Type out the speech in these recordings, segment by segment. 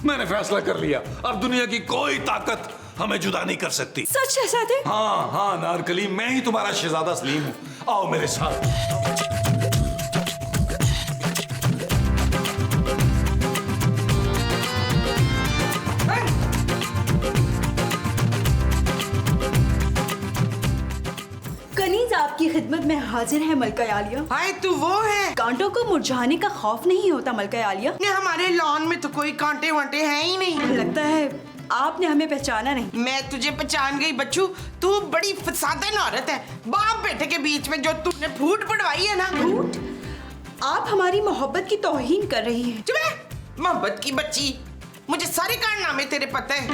मैंने फैसला कर लिया, अब दुनिया की कोई ताकत हमें जुदा नहीं कर सकती। सच शहजादे? हाँ हाँ अनारकली, मैं ही तुम्हारा शहजादा सलीम हूँ। आओ मेरे साथ। कनीज आपकी खिदमत में हाजिर है मलका आलिया। हाय तू वो है? कांटों को मुरझाने का खौफ नहीं होता मलका आलिया। ने हमारे लॉन में तो कोई कांटे वांटे हैं ही नहीं। लगता है आपने हमें पहचाना नहीं। मैं तुझे पहचान गई बच्चू, तू बड़ी फसादन औरत है। बाप बेटे के बीच में जो तूने फूट पड़वाई है ना। फूट? आप हमारी मोहब्बत की तौहीन कर रही हैं। चुप है, मोहब्बत की बच्ची। मुझे सारे कारनामे तेरे पता है।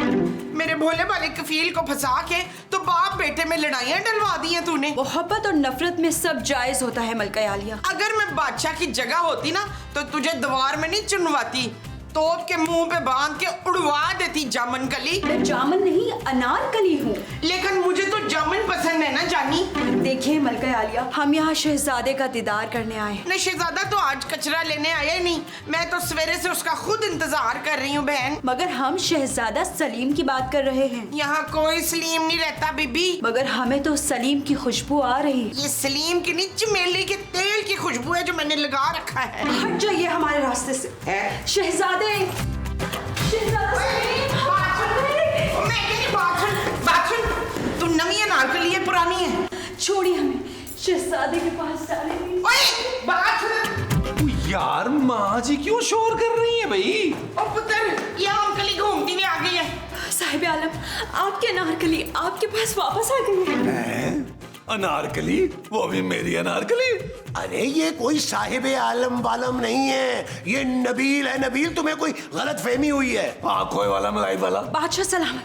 मेरे भोले भाले कफील को फंसा के तो बाप बेटे में लड़ाइयां डलवा दी हैं तूने। मोहब्बत और नफरत में सब जायज होता है मलका आलिया। अगर मैं बादशाह की जगह होती ना तो तुझे दीवार में नहीं चुनवाती, तोप के मुंह पे बांध के उड़वा देती जामन कली। मैं जामन नहीं अनारकली हूँ। लेकिन मुझे तो जामन पसंद है ना जानी। देखिए मलका आलिया, हम यहाँ शहजादे का दीदार करने आए। नहीं, शहजादा तो आज कचरा लेने आया ही नहीं। मैं तो सवेरे से उसका खुद इंतजार कर रही हूँ बहन। मगर हम शहजादा सलीम की बात कर रहे हैं। यहाँ कोई सलीम नहीं रहता बीबी। मगर हमें तो सलीम की खुशबू आ रही है। ये सलीम की नहीं, चमेली के तेल की खुशबू है जो मैंने लगा रखा है। हट जाइए हमारे रास्ते से। शहजादे, शहजादा सलीम, तू नवी अनारकली है पुरानी है? छोड़िए हमें, शहजादे के पास जाने। यार माँ जी क्यों शोर कर रही है भाई? और पुत्र, ये अंकली घूमती हुई आ गई है। साहिब आलम, आपके अनारकली आपके पास वापस आ गई है। अनारकली? वो भी मेरी अनारकली? अरे ये कोई साहिब आलम वालम नहीं है, ये नबील है। नबील, तुम्हें कोई गलत फहमी हुई है। आंखों वाला मलाई वाला। बादशाह सलामत,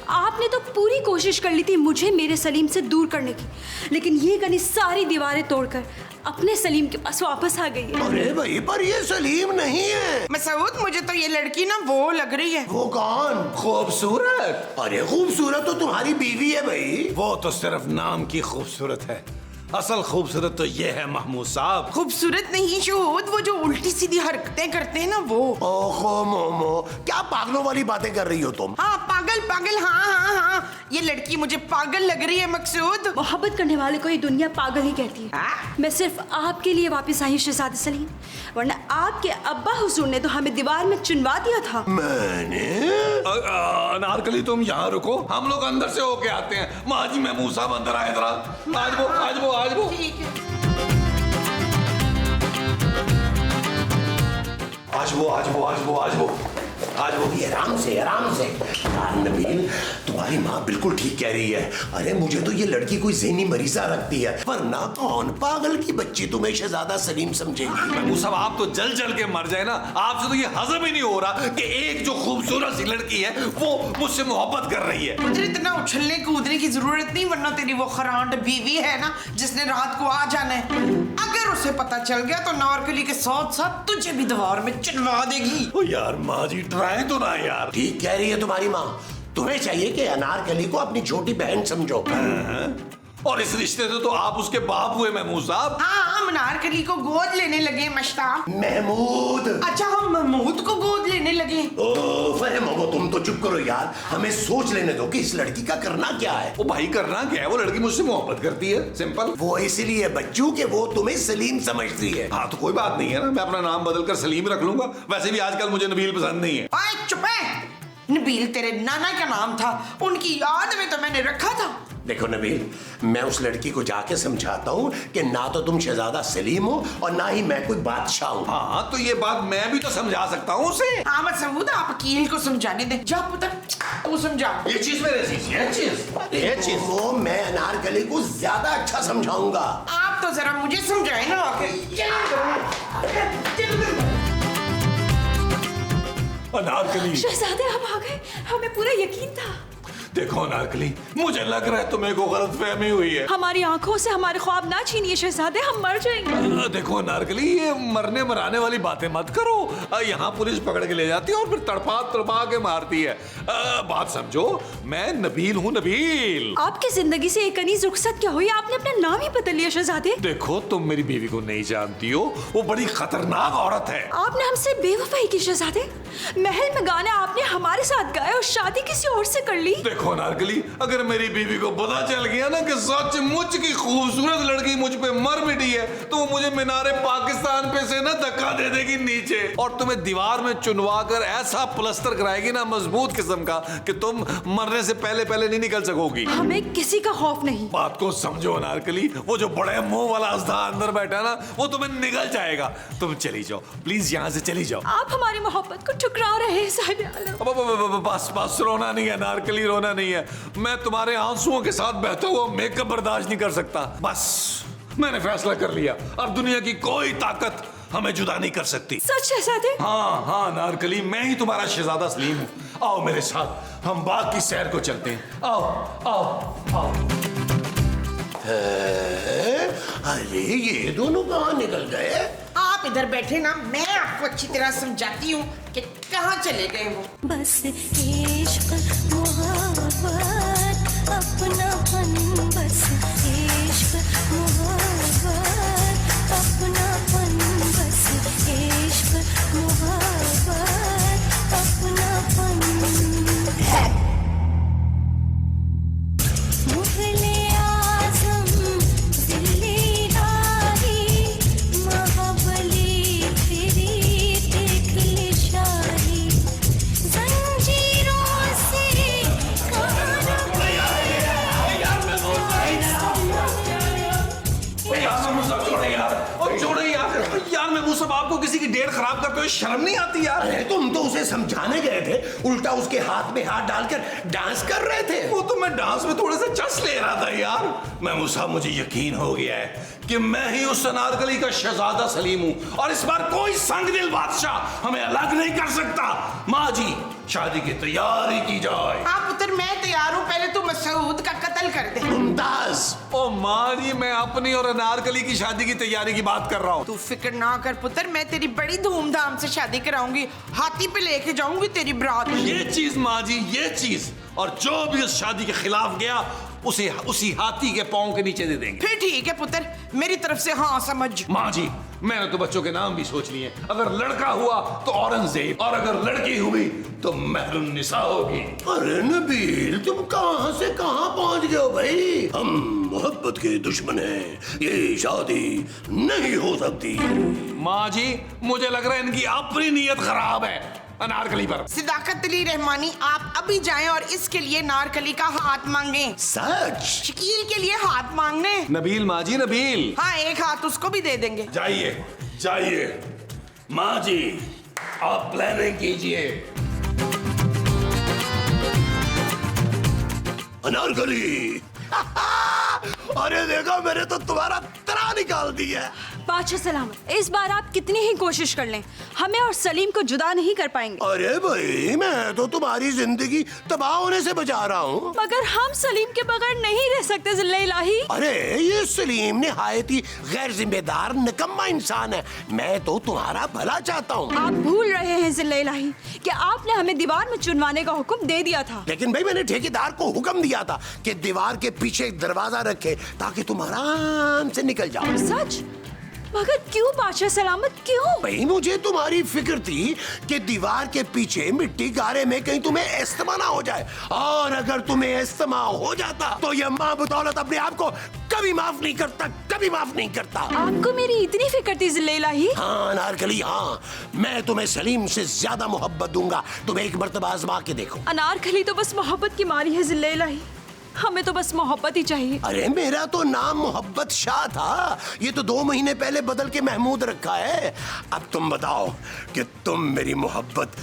आपने तो पूरी कोशिश कर ली थी मुझे मेरे सलीम से दूर करने की, लेकिन ये गनी सारी दीवारें तोड़कर अपने सलीम के पास वापस आ गई है। अरे भाई, पर ये सलीम नहीं है। मसूद, मुझे तो ये लड़की ना वो लग रही है। वो कौन? खूबसूरत? अरे खूबसूरत तो तुम्हारी बीवी है भाई। वो तो सिर्फ नाम की खूबसूरत है, असल खूबसूरत तो ये है महमूद साहब। खूबसूरत नहीं शहूद, वो जो उल्टी सीधी हरकतें करते हैं ना वो। ओहो मोमो, क्या पागलों वाली बातें कर रही हो तुम? हाँ पागल पागल, हाँ, ये लड़की मुझे पागल लग रही है मकसूद। मोहब्बत करने वाले को ये दुनिया पागल ही कहती है। मैं सिर्फ आपके लिए वापस आई शहजादे सलीम, वरना आपके अब्बा हुजूर ने तो हमें दीवार में चुनवा दिया था। मैंने? अनारकली तुम यहाँ रुको, हम लोग अंदर से होके आते हैं। माँ जी महमूद साहब अंदर आए जरा। आज वो ठीक है। आज वो भी आराम से नबील, तुम्हारी माँ बिल्कुल ठीक कह रही है। अरे मुझे तो ये लड़की कोई ज़हनी मरीजा रखती है, वरना कौन पागल की बच्ची तुम्हें शहजादा सलीम समझेगी। महमूद साहब, आप तो जल के मर जाए ना। आपसे तो ये हजम ही नहीं हो रहा कि एक जो खूबसूरत सी लड़की है वो मुझसे मोहब्बत कर रही है। मुझे इतना उछलने कूदने की जरूरत नहीं, वरना तेरी वो खरांड बीवी है ना जिसने रात को आ जाना है, अगर उसे पता चल गया तो अनारकली के साथ साथ तुझे भी दीवार में चुनवा देगी। ओ यार माँ जी, ट्राई तो ना यार। ठीक कह रही है तुम्हारी माँ। तुम्हें चाहिए कि अनारकली को अपनी छोटी बहन समझो। और इस रिश्ते से तो आप उसके बाप हुए महमूद साहब। हाँ, हम अनारकली को गोद लेने लगे मशताब। महमूद। अच्छा, हम महमूद को गोद लेने लगे। मोमो, तुम तो चुप करो यार, हमें सोच लेने दो कि इस लड़की का करना क्या है। वो भाई करना क्या है, वो लड़की मुझसे मोहब्बत करती है, सिंपल। वो इसलिए बच्चू के वो तुम्हें सलीम समझती है। हाँ तो कोई बात नहीं है ना, मैं अपना नाम बदलकर सलीम रख लूंगा। वैसे भी आजकल मुझे नबील पसंद नहीं है। चुप है, नबील तेरे नाना का नाम था, उनकी याद में तो मैंने रखा था। देखो नबील, मैं उस लड़की को जाके समझाता हूँ कि ना तो तुम शहजादा सलीम हो और ना ही मैं कोई बादशाह हूँ। हाँ तो ये बात मैं भी तो समझा सकता हूँ उसे। हाँ मसूद, आप वकील को समझाने दे। जा पुत्र, तू समझा। ये चीज मेरे चीज वो मैं अनारकली को ज्यादा अच्छा समझाऊंगा। आप तो जरा मुझे समझाए ना आके। अनारकली, शहजादे आप आ गए, हमें पूरा यकीन था। देखो अनारकली, मुझे लग रहा है तुम्हें को गलतफहमी हुई है। हमारी आंखों से हमारे ख्वाब ना छीनिए शहजादे, हम मर जाएंगे। देखो अनारकली, ये मरने मराने वाली बातें मत करो। यहाँ पुलिस पकड़ के ले जाती है और फिर तड़पा तड़पा के मारती है। बात समझो, मैं नबील हूँ, नबील। आपकी जिंदगी से एक अनीस रुखसत क्या हुई? आपने अपना नाम ही बदल लिया शहजादे। देखो, तुम मेरी बीवी को नहीं जानती हो, वो बड़ी खतरनाक औरत है। आपने हमसे बेवफाई की शहजादे। महल में गाने आपने हमारे साथ गाए और शादी किसी और से कर ली। देखो अनारकली, अगर मेरी बीवी को पता चल गया ना कि सचमुच की खूबसूरत लड़की मुझ पे मर मिटी है, तो वो मुझे मीनारे पाकिस्तान पे से ना धक्का दे देगी नीचे और तुम्हें दीवार में चुनवा कर ऐसा प्लास्टर कराएगी ना मजबूत किस्म का कि तुम मरने से पहले पहले नहीं निकल सकोगी। हमें किसी का खौफ नहीं। बात को समझो अनारकली, वो जो बड़े मुंह वाला अजदा अंदर बैठा ना, वो तुम्हें निगल जाएगा। तुम चली जाओ प्लीज, यहाँ से चली जाओ। आप हमारी मोहब्बत को ठुकरा रहे हैं साहिब आलम। बस बस, रोना नहीं है अनारकली, रोना नहीं है। मैं तुम्हारे आंसुओं के साथ बहता हुआ मेकअप बर्दाश्त नहीं कर सकता। बस मैंने फैसला कर लिया, अब दुनिया की कोई ताकत हमें जुदा नहीं कर सकती। सच शहजादे? हाँ हाँ अनारकली, मैं ही तुम्हारा शहजादा सलीम हूँ। आओ मेरे साथ, हम बाग की सैर को चलते हैं। आओ आओ आओ। अरे ये दोनों कहाँ निकल गए? आप इधर बैठे ना, मैं आपको अच्छी तरह समझाती हूँ कि कहाँ चले गए वो। बस इश्क मोहब्बत अपनापन, बस इश्क मोहब्बत अपनापन, बस इश्क मोहब्बत अपनापन। मुगले आज़म दिल्ली राही, महाबली तेरी देख ले शाही, जंजीरों से यार मैं वो सब आपको किसी की डेट खराब करते हुए शर्म नहीं आती यार? अरे तुम तो उसे समझाने गए थे, उल्टा उसके हाथ में हाथ डालकर डांस कर रहे थे। वो तो मैं डांस में थोड़े से चस ले रहा था यार। मैं मुसा, मुझे यकीन हो गया है कि मैं ही उस अनारकली का शहजादा सलीम हूँ और इस बार कोई संगदिल बादशाह हमें अलग नहीं कर सकता। माँ जी, शादी की तैयारी की जाए। हाँ पुत्र, मैं तैयार हूँ, पहले तू मसूद का कत्ल कर दे। मुमताज। ओ माँ जी, मैं अपनी और अनारकली की शादी की तैयारी की बात कर रहा हूँ। तू फिक्र ना कर पुत्र, मैं तेरी बड़ी धूमधाम से शादी कराऊंगी। हाथी पे लेके जाऊंगी तेरी बारात। ये चीज माँ जी, ये चीज, और जो भी उस शादी के खिलाफ गया उसे उसी हाथी के पांव के नीचे दे देंगे। फिर ठीक है पुत्र, मेरी तरफ से हाँ समझ। माँ जी, मैंने तो बच्चों के नाम भी सोच लिए। अगर लड़का हुआ तो औरंगजेब, और अगर लड़की हुई तो महरुन्निसा होगी। अरे नबील, तुम कहाँ से कहाँ पहुँच गए हो भाई? हम मोहब्बत के दुश्मन हैं, ये शादी नहीं हो सकती। माँ जी, मुझे लग रहा है इनकी अपनी नीयत खराब है अनारकली पर। सिदाकत अली रहमानी, आप अभी जाएं और इसके लिए नारकली का हाथ मांगे। सच? शकील के लिए हाथ मांगने। नबील माँ जी, नबील। हाँ, एक हाथ उसको भी दे देंगे। जाइए जाइए माँ जी, आप प्लानिंग कीजिए। अनारकली अरे देखो, मैंने तो तुम्हारा तना निकाल दिया। बादशाह सलामत, इस बार आप कितनी ही कोशिश कर लें, हमें और सलीम को जुदा नहीं कर पाएंगे। अरे भाई, मैं तो तुम्हारी जिंदगी तबाह होने से बचा रहा हूँ। मगर हम सलीम के बगैर नहीं रह सकते जिल्ले इलाही। अरे ये सलीम निहायत ही गैर जिम्मेदार निकम्मा इंसान है। मैं तो तुम्हारा भला चाहता हूँ। आप भूल रहे हैं जिल्ले इलाही कि आपने हमें दीवार में चुनवाने का हुक्म दे दिया था। लेकिन भाई, मैंने ठेकेदार को हुक्म दिया था कि दीवार के पीछे एक दरवाजा रखे ताकि तुम आराम से निकल जाओ। सच? मगर क्यों बादशाह सलामत, क्यों? भाई, मुझे तुम्हारी फिक्र थी कि दीवार के पीछे मिट्टी गारे में कहीं तुम्हें इस्तेमा ना हो जाए, और अगर तुम्हें इस्तेमा हो जाता तो यह माँ बदौलत अपने आप को कभी माफ नहीं करता, कभी माफ नहीं करता। आपको मेरी इतनी फिक्र थी जिल्ले इलाही? हाँ अनारकली, हाँ, मैं तुम्हें सलीम से ज्यादा मोहब्बत दूंगा। तुम एक मर्तबा आजमा के देखो। अनारकली तो बस मोहब्बत की मारी है जिल्ले इलाही, हमें तो बस मोहब्बत ही चाहिए। अरे मेरा तो नाम मोहब्बत शाह था, ये तो 2 महीने पहले बदल के महमूद रखा है। अब तुम बताओ कि तुम मेरी मोहब्बत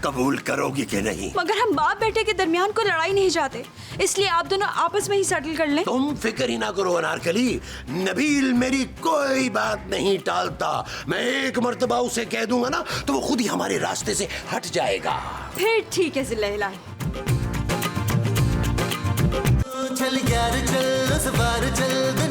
कबूल करोगी कि नहीं? मगर हम बाप बेटे के दरमियान को लड़ाई नहीं चाहते, इसलिए आप दोनों आपस में ही सेटल कर लें। तुम फिक्र ही ना करो अनारकली, नबील मेरी कोई बात नहीं टालता। मैं एक मर्तबा उसे कह दूंगा ना तो वो खुद ही हमारे रास्ते से हट जाएगा। फिर ठीक है जिल्ले इलाही। चल यार चल उस बार चल